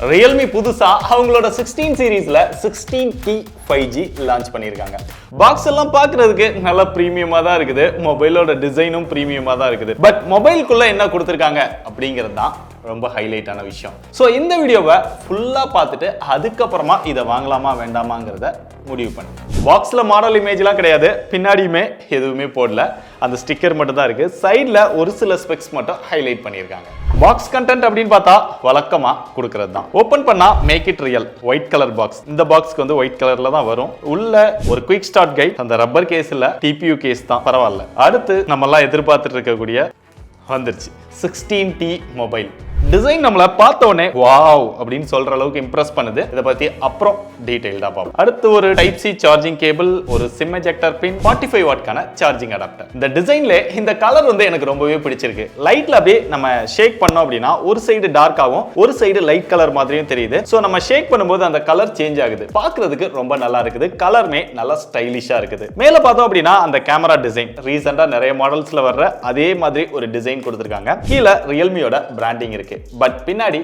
Realme புதுசா அவங்களோட 16 சீரிஸ்ல 16T 5G launch பண்ணிருக்காங்க. பாக்ஸ் எல்லாம் பார்க்கிறதுக்கு நல்ல பிரீமியமா தான் இருக்குது. மொபைலோட டிசைனும் பிரீமியமா தான் இருக்குது. பட் மொபைலுக்குள்ள என்ன கொடுத்திருக்காங்க அப்படிங்கிறது தான் ரொம்ப ஹைலைட்டான விஷயம். சோ இந்த வீடியோவை ஃபுல்லா பார்த்துட்டு அதுக்கப்புறமா இதை வாங்கலாமா வேண்டாமாங்கிறத முடிவு பண்ணுங்க. பாக்ஸ்ல மாடல் இமேஜ்லாம் கிடையாது, பின்னாடியுமே எதுவுமே போடல, அந்த ஸ்டிக்கர் மட்டும் தான் இருக்கு. சைட்ல ஒரு சில ஸ்பெக்ஸ் மட்டும் ஹைலைட் பண்ணியிருக்காங்க. பாக்ஸ் கண்டென்ட் அப்படின்னு பார்த்தா வழக்கமா கொடுக்கிறது தான். ஓபன் பண்ணா make it real white colour box. இந்த பாக்ஸ்க்கு வந்து ஒயிட் கலர்ல தான் வரும். உள்ள ஒரு குயிக் ஸ்டார்ட் கைட், அந்த ரப்பர் கேஸ் இல்ல டிபியூ கேஸ் தான், பரவாயில்ல. அடுத்து நம்ம எல்லாம் எதிர்பார்த்துட்டு இருக்கக்கூடிய வந்துருச்சு 16T மொபைல். டிசைன் நம்மள பார்த்த உடனே வாவ் அப்படின்னு சொல்ற அளவுக்கு இம்ப்ரெஸ் பண்ணுது. இத பத்தி அப்புறம் டீடைல்டா பார்ப்போம். அடுத்து ஒரு டைப் சி சார்ஜிங் கேபிள், ஒரு சிம் எஜெக்டர் பின், 45 வாட்கான சார்ஜிங் அடாப்டர். இந்த டிசைன்ல இந்த கலர் வந்து எனக்கு ரொம்பவே பிடிச்சிருக்கு. லைட்ல அப்படியே நம்ம ஷேக் பண்ணோம் அப்படின்னா ஒரு சைடு டார்க்காவும் ஒரு சைடு லைட் கலர் மாதிரியும் தெரியுது. சோ நம்ம ஷேக் பண்ணும்போது அந்த கலர் சேஞ்ச் ஆகுது. பார்க்கிறதுக்கு ரொம்ப நல்லா இருக்குது. கலருமே நல்லா ஸ்டைலிஷா இருக்குது. மேல பார்த்தோம் அப்படின்னா அந்த கேமரா டிசைன் ரீசெண்டா நிறைய மாடல்ஸ்ல வர்ற அதே மாதிரி ஒரு டிசைன் கொடுத்திருக்காங்க. கீழ ரியல்மியோட பிராண்டிங் இருக்கு. பட் பின்னாடி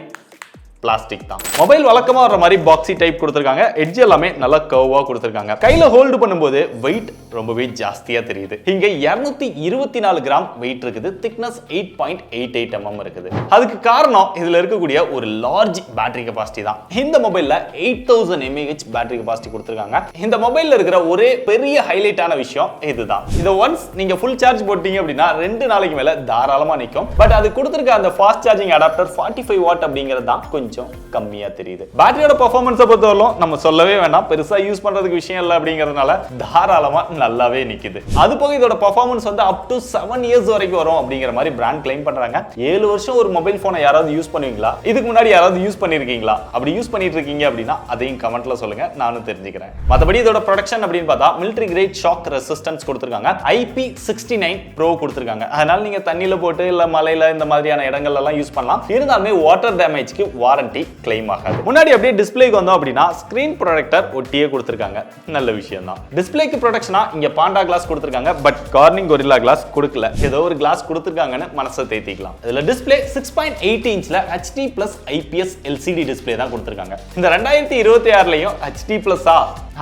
பிளாஸ்டிக் தான். மொபைல் வழக்கமா வர மாதிரி பாக்ஸி டைப் கொடுத்திருக்காங்க. எட்ஜ் எல்லாமே நல்ல கர்வா கொடுத்திருக்காங்க. கையில ஹோல்ட் பண்ணும்போது வெயிட் ரொம்பவே ஜாஸ்தியா தெரியுது. இங்க 224 கிராம் வெயிட் இருக்குது. திக்னஸ் 8.88 mm இருக்குது. அதுக்கு காரணம் இதுல இருக்கக்கூடிய ஒரு லார்ஜ் பேட்டரி கெபாசிட்டி தான். இந்த மொபைல்ல 8000 mAh பேட்டரி கெபாசிட்டி கொடுத்திருக்காங்க. இந்த மொபைல்ல இருக்கிற ஒரே பெரிய ஹைலைட்டான விஷயம் இதுதான். இத ஒன்ஸ் நீங்க ஃபுல் சார்ஜ் போட்டீங்க அப்படின்னா 2 நாளைக்கு மேல தாராளமா நிக்கும். பட் அது கொடுத்திருக்க அந்த ஃபாஸ்ட் சார்ஜிங் அடாப்டர் 45 வாட் அப்படிங்கிறது தான் கொஞ்சம் கம்மியா தெரியுது. பேட்டரியோட பெர்ஃபார்மன்ஸை பொறுத்தவரைக்கும் நம்ம சொல்லவே வேண்டாம், பெருசா யூஸ் பண்றதுக்கு விஷயம் இல்லை அப்படிங்கறதுனால தாராளமா நல்லாவே நிக்குது. அது போக இதோட பெர்ஃபார்மன்ஸ் வந்து அப் டு 7 இயர்ஸ் வரைக்கும் வரும் அப்படிங்கிற மாதிரி பிராண்ட் கிளைம் பண்றாங்க. 7 வருஷம் ஒரு மொபைல் போனை யாராவது யூஸ் பண்ணுவீங்களா? இதுக்கு முன்னாடி யாராவது யூஸ் பண்ணிருக்கீங்களா? அப்படி யூஸ் பண்ணிட்டு இருக்கீங்க அப்படின்னா அதையும் கமெண்ட்ல சொல்லுங்க, நானும் தெரிஞ்சுக்கிறேன். மத்தபடி இதோட ப்ரொடக்ஷன் அப்படின்னு பார்த்தா மிலிட்டரி கிரேட் ஷாக் ரெசிஸ்டன்ஸ் கொடுத்திருக்காங்க. IP69 Pro கொடுத்திருக்காங்க. அதனால நீங்க தண்ணியில போட்டு இல்ல மலையில இந்த மாதிரியான இடங்கள்ல எல்லாம் யூஸ் பண்ணலாம். இருந்தாலுமே வாட்டர் டேமேஜ்க்கு வாரண்டி கிளைம் ஆகாது. முன்னாடி அப்படியே டிஸ்ப்ளேக்கு வந்தோம் அப்படின்னா ஸ்கிரீன் ப்ரொடெக்டர் ஒட்டியே கொடுத்திருக்காங்க. நல்ல விஷயம் தான். டிஸ்ப்ளேக்கு ப்ரொடெக்ஷனா இங்க பாண்டா கிளாஸ் கொடுத்திருக்காங்க. பட் கார்னிங் கொரில்லா கிளாஸ் கொடுக்கல. ஏதோ ஒரு கிளாஸ் கொடுத்திருக்காங்கன்னு மனசை தேத்திக்கலாம். இதுல display 6.8 இன்ச்ல HD+ IPS LCD display தான் கொடுத்திருக்காங்க. இந்த 2026லயும் HD+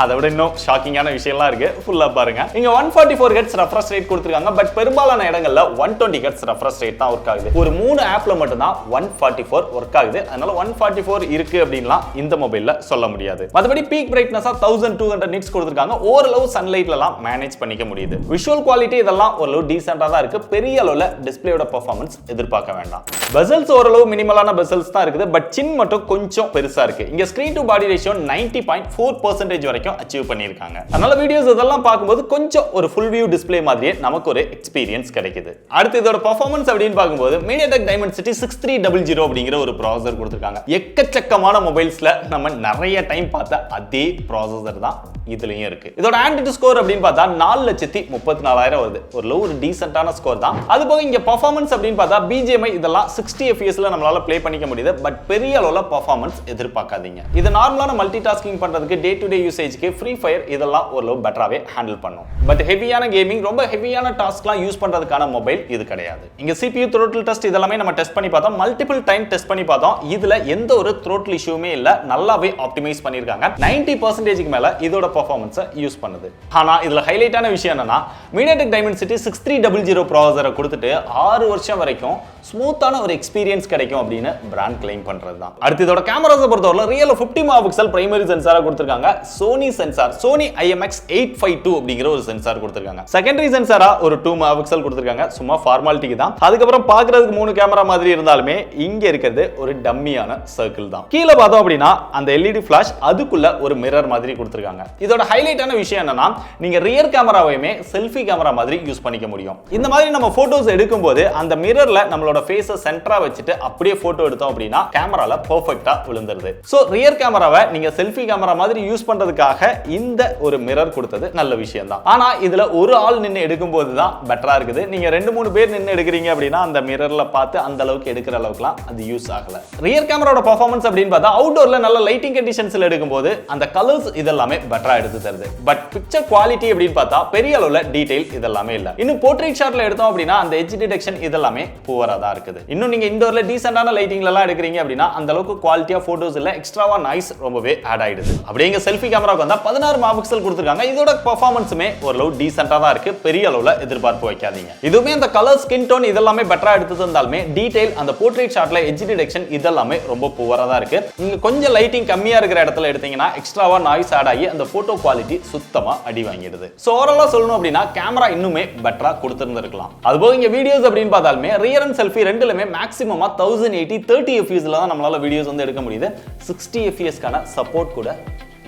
அதை விட இன்னும் ஷாக்கிங்கான விஷயம்லாம் இருக்கு. ஃபுல்லா பாருங்க. இங்க 144 Hz ரெஃப்ரெஷ் ரேட் கொடுத்திருக்காங்க. பட் பெரும்பாலான இடங்கள்ல 120 Hz ரெஃப்ரெஷ் ரேட் தான் ஒர்க் ஆகுது. ஒரு 3 ஆப்ல மட்டும் தான் 144 ஒர்க் ஆகுது. அதனால 144 இருக்கு அப்படின்லாம் இந்த மொபைல்ல சொல்ல முடியாது. மத்தபடி பீக் பிரைட்னஸா 1200 nits கொடுத்திருக்காங்க. ஓரளவு சன்லைட்ல எல்லாம் மேனேஜ் பண்ணிக்க முடியுது. விஷுவல் குவாலிட்டி இதெல்லாம் ஓரளவு டீசென்ட்டா தான் இருக்கு. பெரிய அளவுல டிஸ்ப்ளேயோட பெர்ஃபார்மன்ஸ் எதிர்பார்க்க வேண்டாம். பெசல்ஸ் ஓரளவு மினிமலான பெசல்ஸ் தான் இருக்குது. பட் சின் மட்டும் கொஞ்சம் பெருசா இருக்கு. இங்க ஸ்கிரீன் டு பாடி ரேஷியோ 90.4% வரைக்கும் அச்சீவ் பண்ணிருக்காங்க. அதனால வீடியோஸ் இதெல்லாம் பார்க்கும்போது கொஞ்சம் ஒரு ஃபுல் வியூ டிஸ்ப்ளே மாதிரியே நமக்கு ஒரு எக்ஸ்பீரியன்ஸ் கிடைக்குது. அடுத்து இதோட பெர்ஃபார்மன்ஸ் அப்படின்னு பார்க்கும்போது MediaTek Dimensity 6300 அப்படிங்கிற ஒரு ப்ராசஸர் கொடுத்திருக்காங்க. எக்கச்சக்கமான மொபைல்ஸ்ல நம்ம நிறைய டைம் பார்த்த அதே ப்ராசஸர் தான் இதுலயும் இருக்கு. இதோட ஆண்ட்ராய்டு ஸ்கோர் அப்படின்னு பார்த்தா 4,34,000 வருது. ஒரு டீசென்ட்டான ஸ்கோர் தான். அது போக இங்க பெர்ஃபார்மன்ஸ் அப்படின்னு பார்த்தா BGMI இதெல்லாம் 60 fps நம்மளால ப்ளே பண்ணிக்க முடியுது. பட் பெரிய அளவுல பெர்ஃபார்மன்ஸ் எதிர்பார்க்காதீங்க. இது நார்மலான மல்டி டாஸ்கிங் பண்றதுக்கு டே டு டே யூசேஜ்க்கு ஃப்ரீ ஃபயர் இதெல்லாம் ஓரளவு பெட்டராவே ஹேண்டில் பண்ணும். பட் ஹெவியான கேமிங், ரொம்ப ஹெவியான டாஸ்க்லாம் யூஸ் பண்றதுக்கான மொபைல் இது கிடையாது. இங்க CPU throttle டெஸ்ட் இதெல்லாம் நம்ம டெஸ்ட் பண்ணி பார்த்தோம். மல்டிபிள் டைம் டெஸ்ட் பண்ணி பார்த்தோம். இதுல எந்த ஒரு throttle இஷ்யூமே இல்ல. நல்லாவே ஆப்டிமைஸ் பண்ணிருக்காங்க. 90% மேல இதோட பெர்ஃபார்மன்ஸை யூஸ் பண்ணுது. ஆனா இதுல ஹைலைட்டான விஷயம் என்னன்னா MediaTek Dimensity 6300 ப்ராசஸரை கொடுத்துட்டு 6 வருஷம் வரைக்கும் ஸ்மூத்தான ஒரு எக்ஸ்பீரியன்ஸ் கிடைக்கும் அப்படின்னு பிராண்ட் கிளைம் பண்றதுதான். அடுத்து இதோட கேமராஸை பொறுத்தவரை ரியல் 50 மெகாபிக்சல் பிரைமரி சென்சாரா கொடுத்திருக்காங்க. சோனி சென்சார் Sony IMX852 அப்படிங்கிற ஒரு சென்சார் கொடுத்திருக்காங்க. செகண்டரி சென்சாரா ஒரு 2 மெகாபிக்சல் கொடுத்திருக்காங்க. சும்மா ஃபார்மாலிட்டிக்கு தான். அதுக்கப்புறம் பார்க்கிறதுக்கு 3 கேமரா மாதிரி இருந்தாலுமே இங்க இருக்கிறது ஒரு டம்மியான சர்க்கிள் தான். கீழே பார்த்தோம் அப்படின்னா அந்த LED ஃபிளாஷ் அதுக்குள்ள ஒரு மிரர் மாதிரி கொடுத்திருக்காங்க. இதோட ஹைலைட்டான விஷயம் என்னன்னா நீங்க ரியர் கேமராவையுமே செல்ஃபி கேமரா மாதிரி யூஸ் பண்ணிக்க முடியும். இந்த மாதிரி நம்ம போட்டோஸ் எடுக்கும்போது அந்த மிரர்ல நம்மளோட ஃபேஸை சென்டரா வச்சுட்டு அப்படியே போட்டோ எடுத்தோம் அப்படின்னா கேமரால பெர்ஃபெக்ட்டா விழுந்துருது. சோ ரியர் கேமராவை நீங்க செல்ஃபி கேமரா மாதிரி யூஸ் பண்றதுக்காக கேமராக்காக இந்த ஒரு மிரர் கொடுத்தது நல்ல விஷயம் தான். ஆனா இதுல ஒரு ஆள் நின்னு எடுக்கும்போது தான் பெட்டரா இருக்குது. நீங்க 2-3 பேர் நின்னு எடுக்கிறீங்க அப்படின்னா அந்த மிரர்ல பார்த்து அந்த அளவுக்கு எடுக்கிற அளவுக்குலாம் அது யூஸ் ஆகல. ரியர் கேமராவோட பெர்ஃபார்மன்ஸ் அப்படின்னு பார்த்தா அவுட்டோர்ல நல்ல லைட்டிங் கண்டிஷன்ஸ்ல எடுக்கும்போது அந்த கலர்ஸ் இதெல்லாமே பெட்டரா எடுத்து தருது. பட் பிக்சர் குவாலிட்டி அப்படின்னு பார்த்தா பெரிய அளவுல டீடைல் இதெல்லாமே இல்ல. இன்னும் போர்ட்ரைட் ஷாட்ல எடுத்தோம் அப்படின்னா அந்த எட்ஜ் டிடெக்ஷன் இதெல்லாமே புவரா தான் இருக்குது. இன்னும் நீங்க இன்டோர்ல டீசென்ட்டான லைட்டிங்ல எல்லாம் எடுக்கிறீங்க அப்படின்னா அந்த அளவுக்கு குவாலிட்டியா போட்டோஸ் இல்ல, எக்ஸ்ட்ராவா நாய்ஸ் ரொம்பவே ஆட் ஆயிடுது. அப்படியே இங்க செல்ஃபி கேமராக்கு வந்தா 16 மெகாபிக்சல் கொடுத்திருக்காங்க. இதோட பெர்ஃபார்மன்ஸுமே ஓரளவு டீசென்ட்டா தான் இருக்கு. பெரிய அளவுல எதிர்பார்ப்பு வைக்காதீங்க. இதுவுமே அந்த கலர், ஸ்கின் டோன் இதெல்லாமே பெட்டரா எடுத்து தந்தாலுமே டீடைல், அந்த போர்ட்ரைட் ஷாட்ல எட்ஜ் டிடெக்ஷன் இதெல்லாமே ரொம்ப புவரா தான் இருக்கு. நீங்க கொஞ்சம் லைட்டிங் கம்மியா இருக்கிற இடத்துல எடுத்தீங்கன்னா எக்ஸ்ட்ராவா நாய்ஸ் ஆட் ஆகி அந்த போட்டோ குவாலிட்டி சுத்தமா அடி வாங்கிடுது. சோ ஓவராலா சொல்லணும் அப்படின்னா கேமரா இன்னுமே பெட்டரா கொடுத்திருந்திருக்கலாம். அதுபோக இங்க வீடியோஸ் அப்படின்னு பார்த்தாலுமே ரியர் அண்ட் செல்ஃபி ரெண்டுலயுமே மேக்ஸிமமா 1080 30 fps ல தான் நம்மளால வீடியோஸ் வந்து எடுக்க முடியுது. 60 fps கான சப்போர்ட் கூட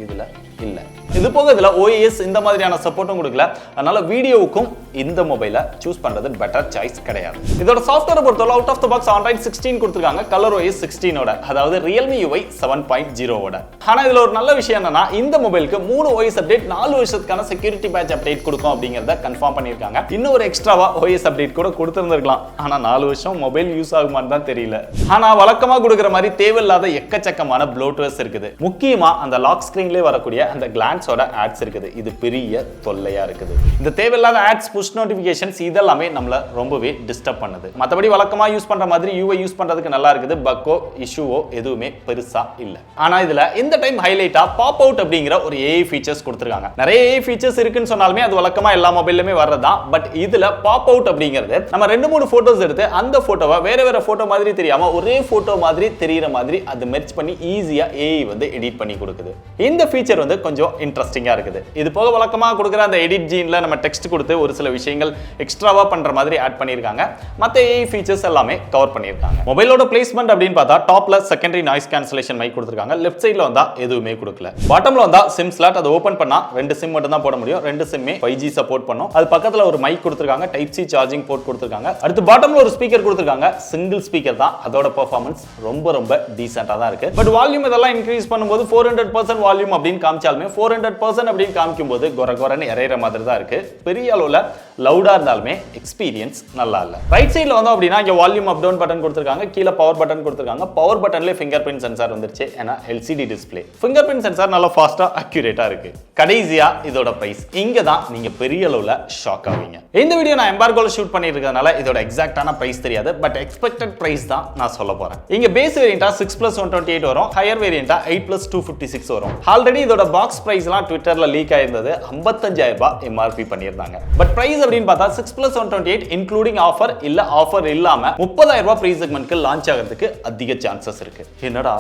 இதுல இல்ல. இது போக இதுல OIS இந்த மாதிரியான சப்போர்ட்டும் கொடுக்கல. அதனால வீடியோவுக்கும் இந்த மொபைலை சூஸ் பண்றது பெட்டர் சாய்ஸ் கிடையாது. இதோட சாஃப்ட்வேர் பொறுத்தவரை out of the box Android 16 கொடுத்திருக்காங்க, கலர் OS 16 ஓட, அதாவது Realme UI 7.0 ஓட. ஆனா இதுல ஒரு நல்ல விஷயம் என்னன்னா இந்த மொபைலுக்கு 3 OS அப்டேட் 4 வருஷத்துக்கான செக்யூரிட்டி பேட்ச் அப்டேட் கொடுக்கும் அப்படிங்கறத கன்ஃபார்ம் பண்ணிருக்காங்க. இன்னும் ஒரு எக்ஸ்ட்ராவா OS அப்டேட் கூட கொடுத்திருந்திருக்கலாம். ஆனா 4 வருஷம் மொபைல் யூஸ் ஆகுமான்னு தான் தெரியல. ஆனா வழக்கமா கொடுக்கிற மாதிரி தேவையில்லாத எக்கச்சக்கமான ப்ளோட்வேர்ஸ் இருக்குது. முக்கியமா அந்த லாக் ஸ்கிரீன்லயே வரக்கூடிய அந்த கிளான்ஸோட ஆட்ஸ் இருக்குது. இது பெரிய தொல்லையா இருக்குது. இந்த தேவையில்லாத ஆட்ஸ், புஷ் நோட்டிபிகேஷன்ஸ் இதெல்லாமே நம்மள ரொம்பவே டிஸ்டர்ப் பண்ணுது. மத்தபடி வழக்கமா யூஸ் பண்ற மாதிரி UI யூஸ் பண்றதுக்கு நல்லா இருக்குது. பக்கோ இஷ்யூவோ எதுவுமே பெருசா இல்ல. ஆனா இதுல இந்த டைம் ஹைலைட்டா பாப் அவுட் அப்படிங்கிற ஒரு AI ஃபீச்சர்ஸ் கொடுத்திருக்காங்க. நிறைய AI ஃபீச்சர்ஸ் இருக்குன்னு சொன்னாலுமே அது வழக்கமா எல்லா மொபைல்லயுமே வர்றதுதான். பட் இதுல பாப் அவுட் அப்படிங்கிறது நம்ம 2-3 போட்டோஸ் எடுத்து அந்த போட்டோவை வேற வேற போட்டோ மாதிரி தெரியாம ஒரே போட்டோ மாதிரி தெரியுற மாதிரி அது மெர்ஜ் பண்ணி ஈஸியா AI வந்து எடிட் பண்ணி கொடுக்குது. இந்த ஃபீச்சர் வந்து கொஞ்சம் இன்ட்ரெஸ்டிங்கா இருக்குது. இது போக வழக்கமா கொடுக்கிற அந்த எடிட் ஜீன்ல நம்ம டெக்ஸ்ட் கொடுத்து ஒரு சில விஷயங்கள் எக்ஸ்ட்ராவா பண்ற மாதிரி ஆட் பண்ணிருக்காங்க. மத்த AI ஃபீச்சர்ஸ் எல்லாமே கவர் பண்ணிருக்காங்க. மொபைலோட பிளேஸ்மென்ட் அப்படின்னு பார்த்தா டாப்ல செகண்டரி நாய்ஸ் கேன்சலேஷன் மைக் கொடுத்திருக்காங்க. லெஃப்ட் சைடுல வந்தா எதுவுமே கொடுக்கல. பாட்டம்ல வந்தா சிம் ஸ்லாட், அதை ஓபன் பண்ணா 2 சிம் மட்டும் தான் போட முடியும். 2 சிம்மே 5G சப்போர்ட் பண்ணும். அது பக்கத்துல ஒரு மைக் கொடுத்திருக்காங்க, டைப் C சார்ஜிங் போர்ட் கொடுத்திருக்காங்க. அடுத்து பாட்டம்ல ஒரு ஸ்பீக்கர் கொடுத்திருக்காங்க. சிங்கிள் ஸ்பீக்கர் தான். அதோட பெர்ஃபார்மன்ஸ் ரொம்ப டீசென்ட்டா தான் இருக்கு. பட் வால்யூம் இதெல்லாம் இன்க்ரீஸ் பண்ணும்போது 400% வால்யூம் அப்படின்னு காமிச்சாலுமே 400% அப்படின்னு காமிக்கும்போது கொரகொரன்னு இறையிற மாதிரி தான் இருக்கு. பெரிய அளவுல லவுடா இருந்தாலுமே எக்ஸ்பீரியன்ஸ் நல்லா இல்ல. ரைட் சைடுல வந்தோம் அப்படின்னா இங்க வால்யூம் அப் டவுன் பட்டன் கொடுத்திருக்காங்க, கீழ பவர் பட்டன் கொடுத்திருக்காங்க. பவர் பட்டன்ல ஃபிங்கர் பிரிண்ட் சென்சார் வந்துருச்சு. ஏன்னா LCD display. Finger print sensor நல்லா ஃபாஸ்டா அக்யூரேட்டா இருக்கு. கடைசியா இதோட பிரைஸ். இங்க தான் நீங்க பெரிய அளவுல ஷாக் ஆவீங்க. இந்த வீடியோ நான் எம்பார்கோல ஷூட் பண்ணிட்டு இருக்கறனால இதோட எக்ஸாக்ட்டான பிரைஸ் தெரியாது. பட் எக்ஸ்பெக்டட் பிரைஸ் தான் நான் சொல்ல போறேன். இங்க பேஸ் வேரியண்டா 6+128 வரும், ஹையர் வேரியண்டா 8+256 வரும். ஆல்ரெடி இதோட பாக்ஸ் பிரைஸ்லாம் ட்விட்டர்ல லீக் ஆயிருந்தது. 55,000 ரூபாய் MRP பண்ணிருந்தாங்க. பட் பிரைஸ் அப்படின்னு பார்த்தா 6+128 இன்க்ளூடிங் ஆஃபர் இல்ல ஆஃபர் இல்லாம 30,000 ரூபாய் பிரைஸ் செக்மென்ட்க்கு லான்ச் ஆகிறதுக்கு அதிக சான்சஸ் இருக்கு. என்னடா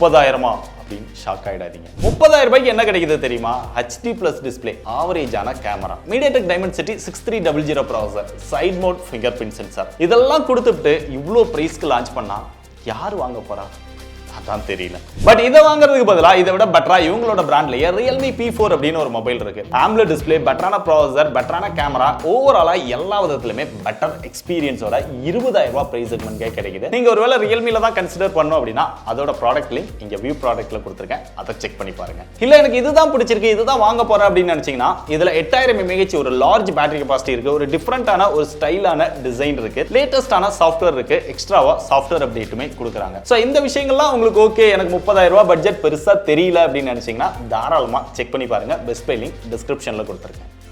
30,000-மா அப்படின்னு ஷாக் ஆயிடாதீங்க. 30,000 ரூபாய்க்கு என்ன கிடைக்குது தெரியுமா? HD பிளஸ் டிஸ்ப்ளே, ஆவரேஜான camera, MediaTek Dimensity 6300 processor, side mount fingerprint sensor, இதெல்லாம் கொடுத்துட்டு இவ்ளோ பிரைஸ்க்கு லான்ச் பண்ணா யார் வாங்க போறா? அதான் தெரியல. பட் இதை வாங்குறதுக்கு பதிலா இதை விட பெட்டரா இவங்களோட பிராண்ட்லயே Realme P4 அப்படின்னு ஒரு மொபைல் இருக்கு. AMOLED டிஸ்ப்ளே, பெட்டரான ப்ராசஸர், பெட்டரான கேமரா, ஓவராலா எல்லா விதத்திலுமே பெட்டர் எக்ஸ்பீரியன்ஸோட 20,000 ரூபாய் பிரைஸ் செக்மென்ட்கே கிடைக்குது. நீங்க ஒருவேளை Realmeல தான் கன்சிடர் பண்ணணும் அப்படின்னா அதோட ப்ராடக்ட் லிங்க் இங்க வியூ ப்ராடக்ட்ல கொடுத்திருக்கேன். அதை செக் பண்ணி பாருங்க. இல்ல எனக்கு இதுதான் பிடிச்சிருக்கு, இதுதான் வாங்க போறேன் அப்படின்னு நினைச்சீங்கன்னா இதுல 8000 mAh ஒரு லார்ஜ் பேட்டரி கெபாசிட்டி இருக்கு, ஒரு டிஃபரண்டான ஒரு ஸ்டைலான டிசைன் இருக்கு, லேட்டஸ்டான சாஃப்ட்வேர் இருக்கு, எக்ஸ்ட்ராவா சாஃப்ட்வேர் அப்டேட்டுமே கொடுக்குறாங்க. சோ இந்த விஷயங்கள்லாம் உங்களுக்கு ஓகே, எனக்கு 30,000 ரூபாய் பட்ஜெட் பெருசா தெரியல அப்படின்னு நினைச்சீங்கன்னா தாராளமா செக் பண்ணி பாருங்க. பெஸ்ட் பை லிங்க் டிஸ்கிரிப்ஷன்ல கொடுத்திருக்கேன்.